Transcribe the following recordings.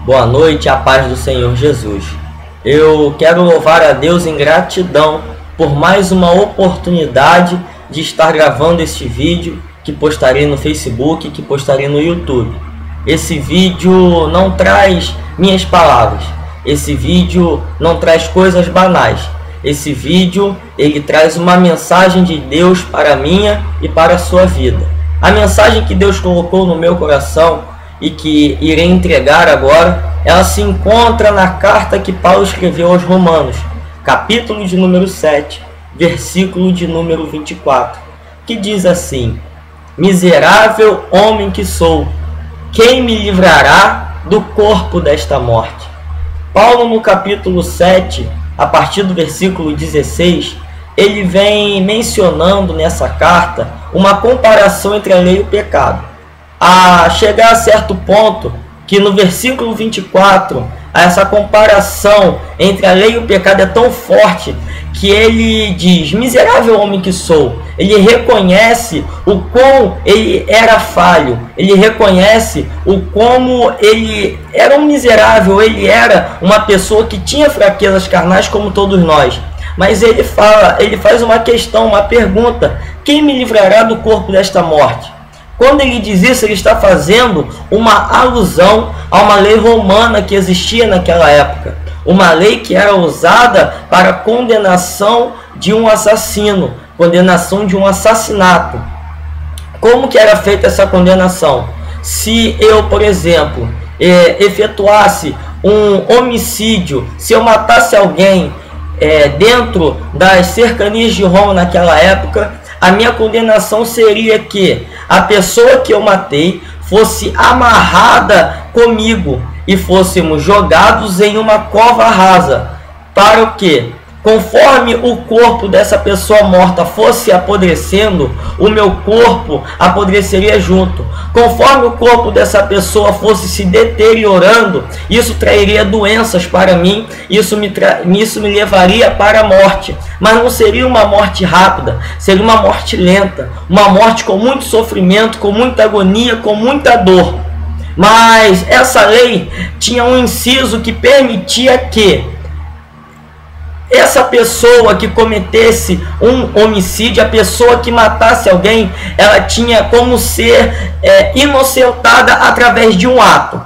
Boa noite, a paz do Senhor Jesus. Eu quero louvar a Deus em gratidão por mais uma oportunidade de estar gravando este vídeo que postarei no Facebook, que postarei no YouTube. Esse vídeo não traz minhas palavras, esse vídeo não traz coisas banais. Esse vídeo ele traz uma mensagem de Deus para a minha e para a sua vida. A mensagem que Deus colocou no meu coração e que irei entregar agora, ela se encontra na carta que Paulo escreveu aos Romanos, capítulo de número 7, versículo de número 24, que diz assim: Miserável homem que sou, quem me livrará do corpo desta morte? Paulo, no capítulo 7, a partir do versículo 16, ele vem mencionando nessa carta uma comparação entre a lei e o pecado, a chegar a certo ponto que no versículo 24, essa comparação entre a lei e o pecado é tão forte que ele diz: miserável homem que sou. Ele reconhece o quão ele era falho, ele reconhece o como ele era um miserável, ele era uma pessoa que tinha fraquezas carnais como todos nós. Mas ele faz uma questão, uma pergunta: quem me livrará do corpo desta morte? Quando ele diz isso, ele está fazendo uma alusão a uma lei romana que existia naquela época. Uma lei que era usada para condenação de um assassino, condenação de um assassinato. Como que era feita essa condenação? Se eu, por exemplo, efetuasse um homicídio, se eu matasse alguém dentro das cercanias de Roma naquela época, a minha condenação seria que a pessoa que eu matei fosse amarrada comigo e fôssemos jogados em uma cova rasa. Para o quê? Conforme o corpo dessa pessoa morta fosse apodrecendo, o meu corpo apodreceria junto. Conforme o corpo dessa pessoa fosse se deteriorando, isso trairia doenças para mim, isso me levaria para a morte. Mas não seria uma morte rápida, seria uma morte lenta, uma morte com muito sofrimento, com muita agonia, com muita dor. Mas essa lei tinha um inciso que permitia que essa pessoa que cometesse um homicídio, a pessoa que matasse alguém, ela tinha como ser inocentada através de um ato.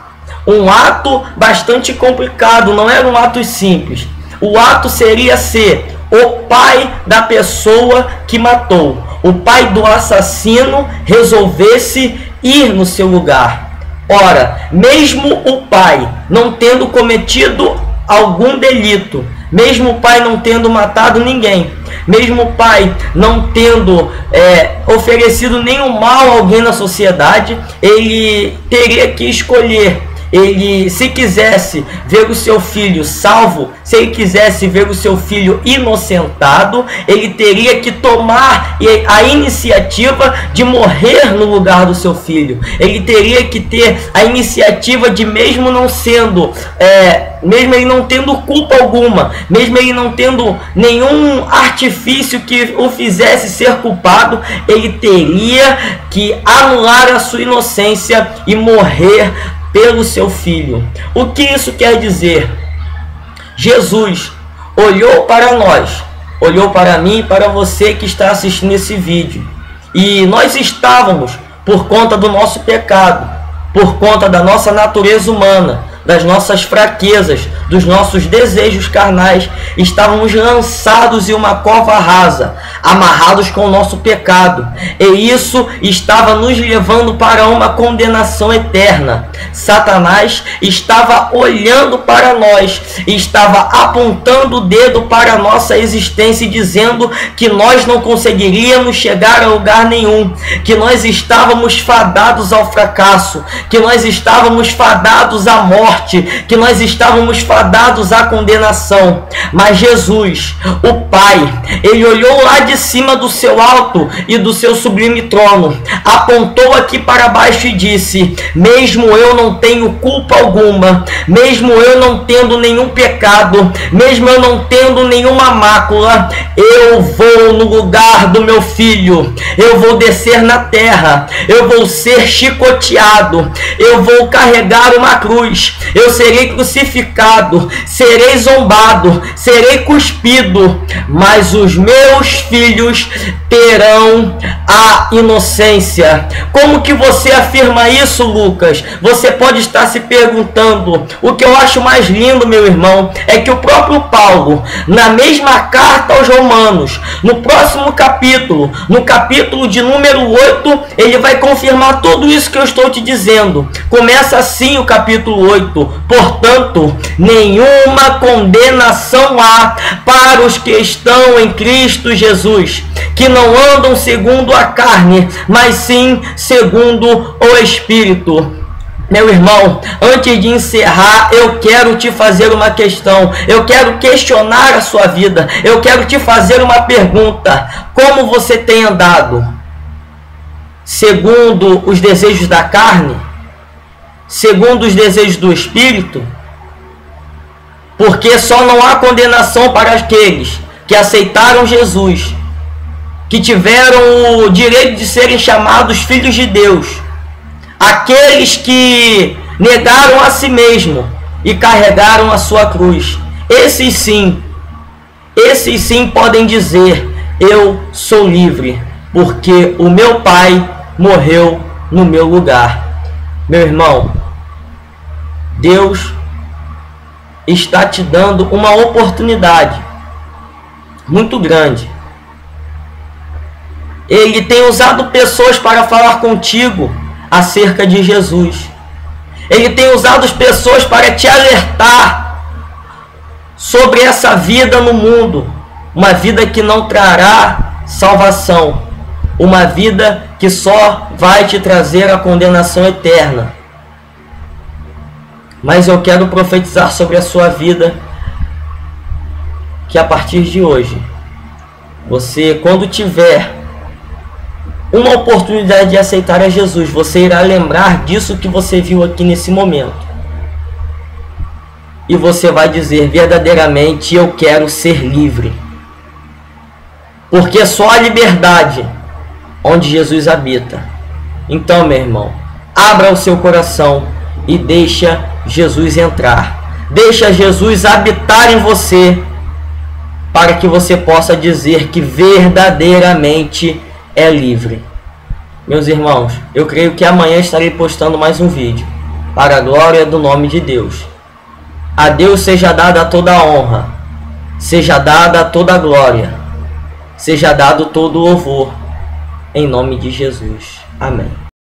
Um ato bastante complicado, não era um ato simples. O ato seria ser o pai da pessoa que matou, o pai do assassino resolvesse ir no seu lugar. Ora, mesmo o pai não tendo cometido algum delito, mesmo o pai não tendo matado ninguém, mesmo o pai não tendo oferecido nenhum mal a alguém na sociedade, ele teria que escolher. Ele, se quisesse ver o seu filho salvo, se ele quisesse ver o seu filho inocentado, ele teria que tomar a iniciativa de morrer no lugar do seu filho. Ele teria que ter a iniciativa de, mesmo não sendo, mesmo ele não tendo culpa alguma, mesmo ele não tendo nenhum artifício que o fizesse ser culpado, ele teria que anular a sua inocência e morrer pelo seu filho. O que isso quer dizer? Jesus olhou para nós, olhou para mim e para você que está assistindo esse vídeo, e nós estávamos, por conta do nosso pecado, por conta da nossa natureza humana, das nossas fraquezas, dos nossos desejos carnais, estávamos lançados em uma cova rasa, amarrados com o nosso pecado, e isso estava nos levando para uma condenação eterna. Satanás estava olhando para nós, estava apontando o dedo para a nossa existência e dizendo que nós não conseguiríamos chegar a lugar nenhum, que nós estávamos fadados ao fracasso, que nós estávamos fadados à morte, que nós estávamos fadados à condenação. Mas Jesus, o Pai, ele olhou lá de cima do seu alto e do seu sublime trono, apontou aqui para baixo e disse: mesmo eu não tenho culpa alguma, mesmo eu não tendo nenhum pecado, mesmo eu não tendo nenhuma mácula, eu vou no lugar do meu filho, eu vou descer na terra, eu vou ser chicoteado, eu vou carregar uma cruz, eu serei crucificado, serei zombado, serei cuspido, mas os meus filhos terão a inocência. Como que você afirma isso, Lucas? Você pode estar se perguntando. O que eu acho mais lindo, meu irmão, é que o próprio Paulo, na mesma carta aos Romanos, no próximo capítulo, no capítulo de número 8, ele vai confirmar tudo isso que eu estou te dizendo. Começa assim o capítulo 8: portanto, nenhuma condenação há para os que estão em Cristo Jesus, que não andam segundo a carne, mas sim segundo o Espírito. Meu irmão, antes de encerrar, eu quero te fazer uma questão. Eu quero questionar a sua vida. Eu quero te fazer uma pergunta. Como você tem andado? Segundo os desejos da carne? Segundo os desejos do Espírito? Porque só não há condenação para aqueles que aceitaram Jesus, que tiveram o direito de serem chamados filhos de Deus. Aqueles que negaram a si mesmo e carregaram a sua cruz. Esses sim podem dizer: eu sou livre, porque o meu Pai morreu no meu lugar. Meu irmão, Deus está te dando uma oportunidade muito grande. Ele tem usado pessoas para falar contigo acerca de Jesus. Ele tem usado as pessoas para te alertar sobre essa vida no mundo, uma vida que não trará salvação, uma vida que só vai te trazer a condenação eterna. Mas eu quero profetizar sobre a sua vida que a partir de hoje, você, quando tiver uma oportunidade de aceitar a Jesus, você irá lembrar disso que você viu aqui nesse momento. E você vai dizer verdadeiramente: eu quero ser livre. Porque só a liberdade onde Jesus habita. Então, meu irmão, abra o seu coração e deixa Jesus entrar. Deixa Jesus habitar em você, para que você possa dizer que verdadeiramente é livre. Meus irmãos, eu creio que amanhã estarei postando mais um vídeo, para a glória do nome de Deus. A Deus seja dada toda a honra, seja dada toda a glória, seja dado todo o louvor, em nome de Jesus. Amém.